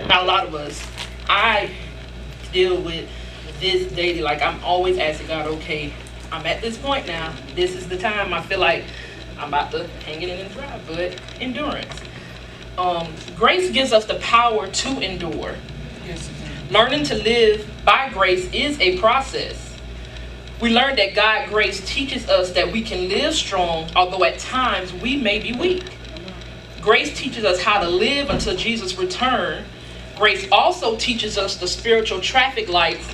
Now, a lot of us, I deal with this daily. Like, I'm always asking God, okay, I'm at this point now. This is the time I feel like I'm about to hang it in and drive. But endurance. Grace gives us the power to endure. Yes. Learning to live by grace is a process. We learn that God's grace teaches us that we can live strong, although at times we may be weak. Grace teaches us how to live until Jesus' return. Grace also teaches us the spiritual traffic lights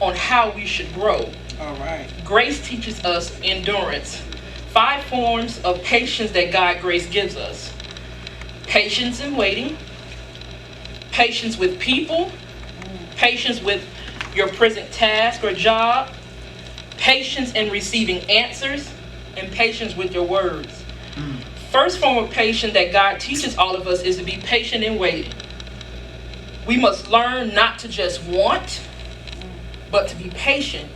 on how we should grow. All right. Grace teaches us endurance. 5 forms of patience that God's grace gives us. Patience in waiting. Patience with people. Patience with your present task or job. Patience in receiving answers. And patience with your words. First form of patience that God teaches all of us is to be patient in waiting. We must learn not to just want, but to be patient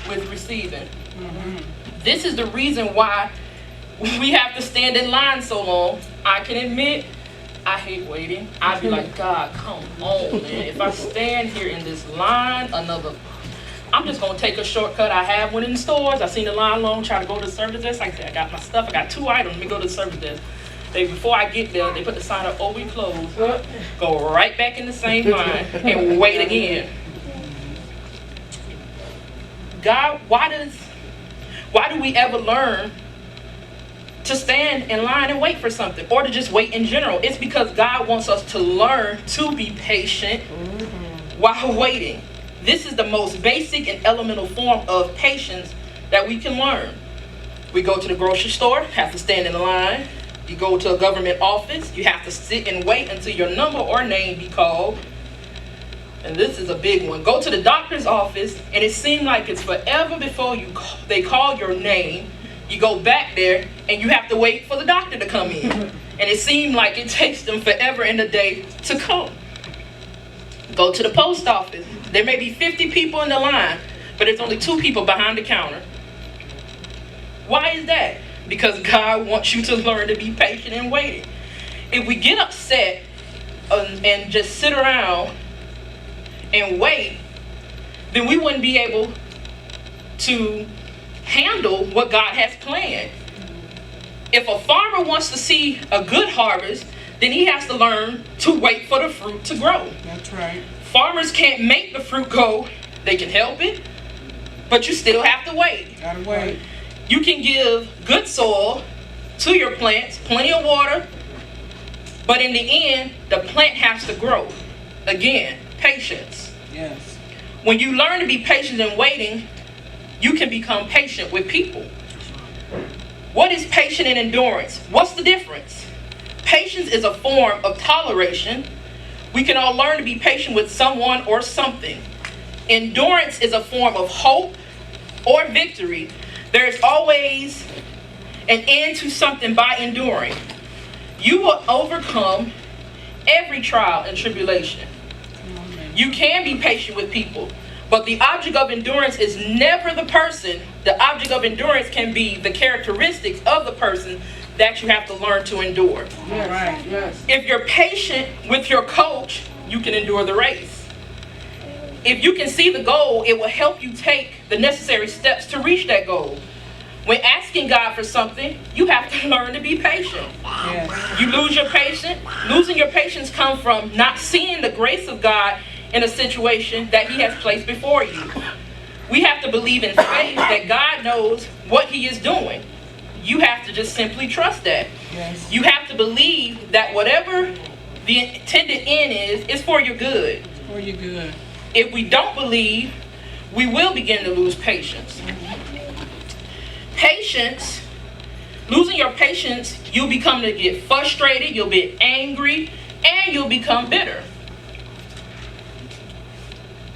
with receiving. This is the reason why we have to stand in line so long. I can admit, I hate waiting. I'd be like, God, come on, man. If I stand here in this line, I'm just going to take a shortcut. I have one in the stores. I seen the line long, try to go to the service desk. Like I said, I got my stuff. I got 2 items. Let me go to the service desk. Before I get there, they put the sign up, oh, we closed. Go right back in the same line and wait again. God, why do we ever learn to stand in line and wait for something, or to just wait in general? It's because God wants us to learn to be patient while waiting. This is the most basic and elemental form of patience that we can learn. We go to the grocery store, have to stand in line. You go to a government office, you have to sit and wait until your number or name be called. And this is a big one. Go to the doctor's office, and it seems like it's forever before they call your name. You go back there, and you have to wait for the doctor to come in. And it seems like it takes them forever in the day to come. Go to the post office. There may be 50 people in the line, but there's only 2 people behind the counter. Why is that? Because God wants you to learn to be patient and waiting. If we get upset and just sit around and wait, then we wouldn't be able to handle what God has planned. If a farmer wants to see a good harvest, then he has to learn to wait for the fruit to grow. That's right. Farmers can't make the fruit grow. They can help it, but you still have to wait. Gotta wait. You can give good soil to your plants, plenty of water, but in the end, the plant has to grow. Again, patience. Yes. When you learn to be patient and waiting, you can become patient with people. What is patience and endurance? What's the difference? Patience is a form of toleration. We can all learn to be patient with someone or something. Endurance is a form of hope or victory. There is always an end to something by enduring. You will overcome every trial and tribulation. You can be patient with people, but the object of endurance is never the person. The object of endurance can be the characteristics of the person that you have to learn to endure. Yes. Right. Yes. If you're patient with your coach, you can endure the race. If you can see the goal, it will help you take the necessary steps to reach that goal. When asking God for something, you have to learn to be patient. Yes. You lose your patience. Losing your patience comes from not seeing the grace of God in a situation that He has placed before you. We have to believe in faith that God knows what He is doing. You have to just simply trust that. Yes. You have to believe that whatever the intended end is for your good. For your good. If we don't believe, we will begin to lose patience. Patience, losing your patience, you'll become to get frustrated, you'll be angry, and you'll become bitter.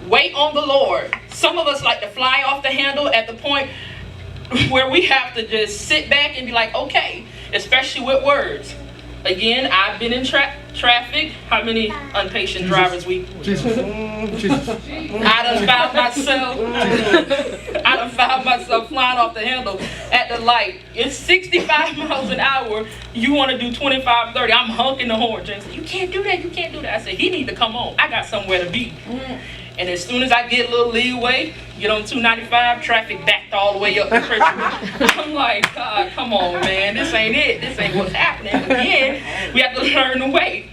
Wait on the Lord. Some of us like to fly off the handle at the point where we have to just sit back and be like, okay, especially with words. Again, I've been in Traffic. How many impatient drivers we? Jesus. Jesus. I done found myself. I done found myself flying off the handle at the light. It's 65 miles an hour. You want to do 25, 30. I'm honking the horn. James said, "You can't do that. You can't do that." I said, "He need to come on. I got somewhere to be." And as soon as I get a little leeway, get on 295, traffic backed all the way up the pressure. I'm like, God, come on, man. This ain't it. This ain't what's happening. Again, we have to learn to wait.